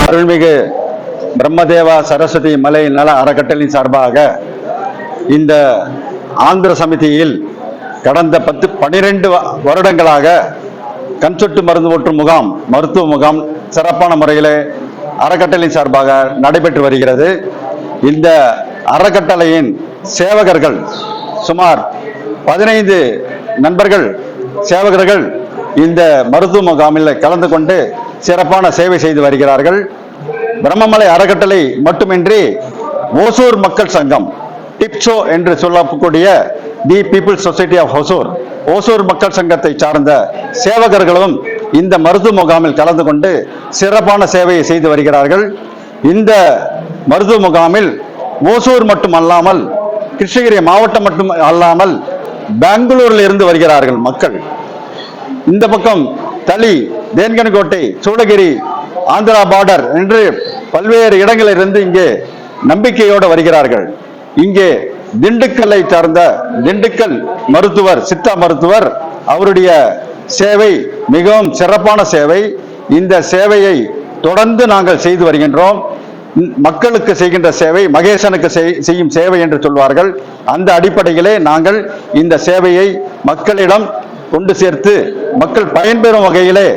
அருள்மிகு பிரம்மதேவா சரஸ்வதி மலை நல அறக்கட்டளையின் சார்பாக இந்த ஆந்திர சமிதியில் கடந்த 12 வருடங்களாக கண்சொட்டு மருந்து ஊற்றும் முகாம், மருத்துவ முகாம் சிறப்பான முறையில் அறக்கட்டளையின் சார்பாக நடைபெற்று வருகிறது. இந்த அறக்கட்டளையின் சேவகர்கள் சுமார் 15 நண்பர்கள் சேவகர்கள் இந்த மருத்துவ முகாமில் கலந்து கொண்டு சிறப்பான சேவை செய்து வருகிறார்கள். பிரம்மமலை அறக்கட்டளை மட்டுமின்றி ஓசூர் மக்கள் சங்கம், டிப்சோ என்று சொல்லக்கூடிய தி பீப்புள்ஸ் சொசைட்டி ஆஃப் ஓசூர் மக்கள் சங்கத்தை சார்ந்த சேவகர்களும் இந்த மருத்துவ முகாமில் கலந்து கொண்டு சிறப்பான சேவையை செய்து வருகிறார்கள். இந்த மருத்துவ முகாமில் ஓசூர் மட்டும் அல்லாமல், கிருஷ்ணகிரி மாவட்டம் மட்டும் அல்லாமல், பெங்களூரில் இருந்து வருகிறார்கள் மக்கள். இந்த பக்கம் தளி, தேன்கனிக்கோட்டை, சூளகிரி, ஆந்திரா பார்டர் என்று பல்வேறு இடங்களிலிருந்து இங்கே நம்பிக்கையோடு வருகிறார்கள். இங்கே திண்டுக்கல்லை சார்ந்த திண்டுக்கல் மருத்துவர், சித்தா மருத்துவர், அவருடைய சேவை மிகவும் சிறப்பான சேவை. இந்த சேவையை தொடர்ந்து நாங்கள் செய்து வருகின்றோம். மக்களுக்கு செய்கின்ற சேவை மகேசனுக்கு செய்யும் சேவை என்று சொல்வார்கள். அந்த அடிப்படையிலே நாங்கள் இந்த சேவையை மக்களிடம் கொண்டு சேர்த்து மக்கள் பயன்பெறும் வகையிலே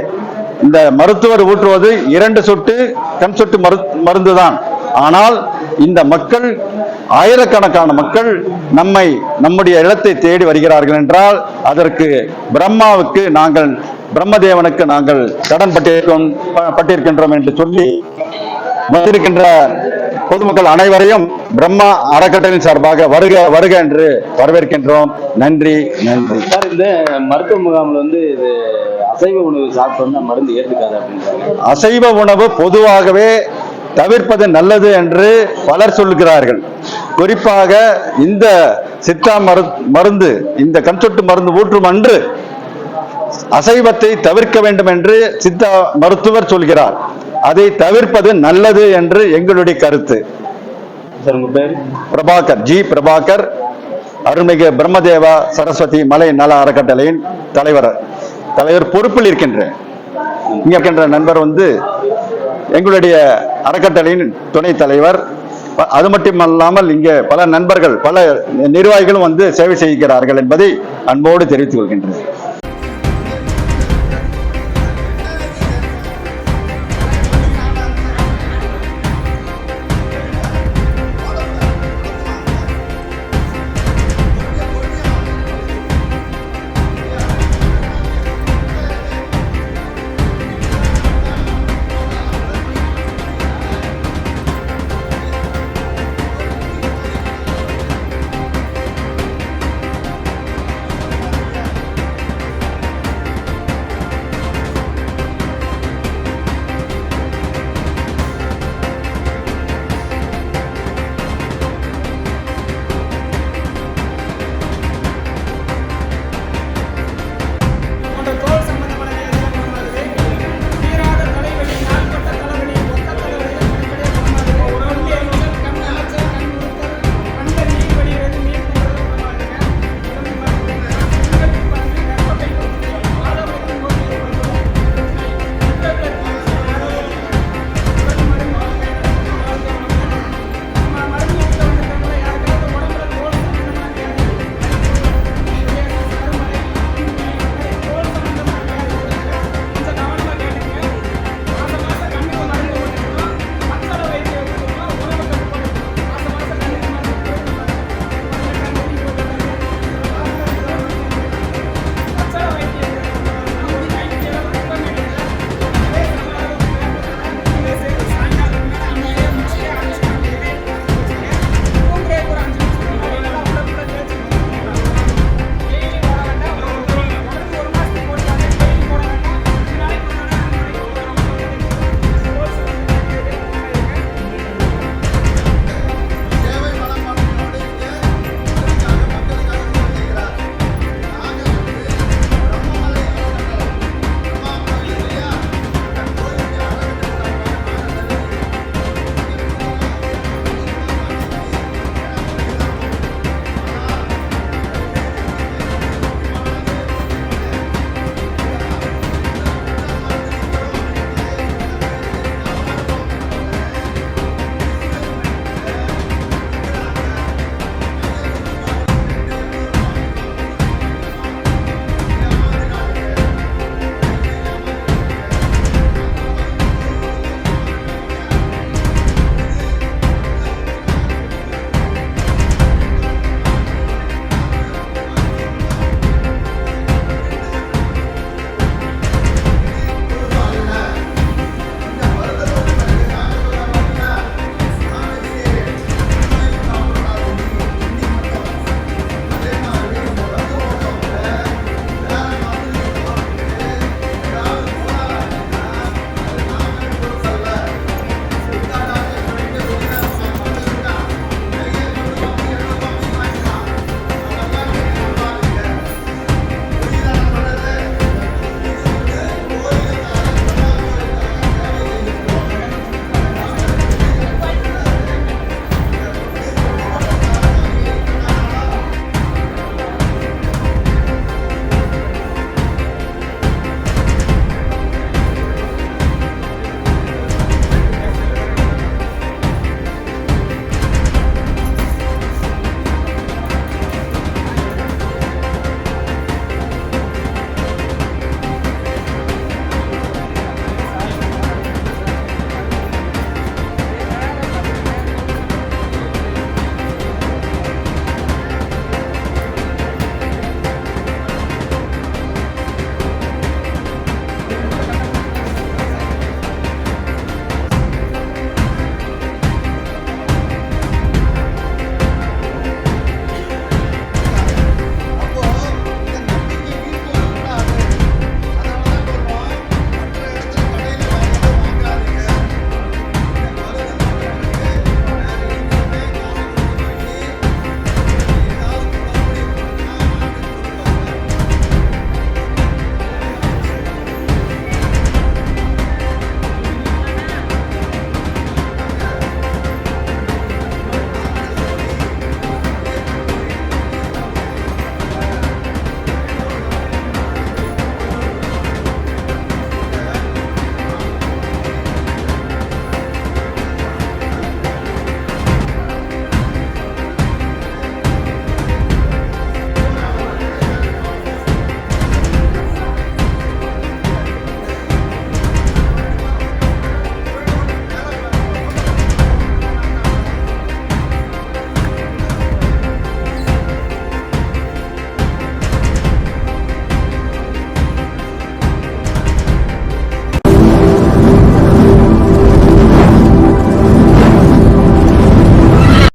இந்த மருத்துவர் ஊற்றுவது 2 சொட்டு கண் சொட்டு மருந்து தான். ஆனால் இந்த மக்கள், ஆயிரக்கணக்கான மக்கள் நம்முடைய இடத்தை தேடி வருகிறார்கள் என்றால் அதற்கு பிரம்மாவுக்கு நாங்கள், பிரம்மதேவனுக்கு நாங்கள் கடன் பட்டிருக்கின்றோம் என்று சொல்லி வந்திருக்கின்ற பொதுமக்கள் அனைவரையும் பிரம்மா அறக்கட்டளையின் சார்பாக வருக வருக என்று வரவேற்கின்றோம். நன்றி நன்றி. சார், இந்த மருத்துவ முகாமில் இது அசைவ உணவு சாப்பிட்டோம்னா மருந்து ஏற்றுக்காது அப்படின்றாங்க. அசைவ உணவு பொதுவாகவே தவிர்ப்பது நல்லது என்று பலர் சொல்லுகிறார்கள். குறிப்பாக இந்த சித்தா மருந்து, இந்த கண்சொட்டு மருந்து ஊற்றும் அன்று அசைவத்தை தவிர்க்க வேண்டும் என்று சித்தா மருத்துவர் சொல்கிறார். அதை தவிர்ப்பது நல்லது என்று எங்களுடைய கருத்து. பிரபாகர், ஜி பிரபாகர், அருள்மிகு பிரம்மதேவா சரஸ்வதி மலை நல அறக்கட்டளையின் தலைவர் பொறுப்பில் இருக்கின்றேன். இங்க இருக்கின்ற நண்பர் எங்களுடைய அறக்கட்டளையின் துணைத் தலைவர். அது மட்டுமல்லாமல் இங்கே பல நண்பர்கள், பல நிர்வாகிகளும் சேவை செய்கிறார்கள் என்பதை அன்போடு தெரிவித்துக் கொள்கின்றேன்.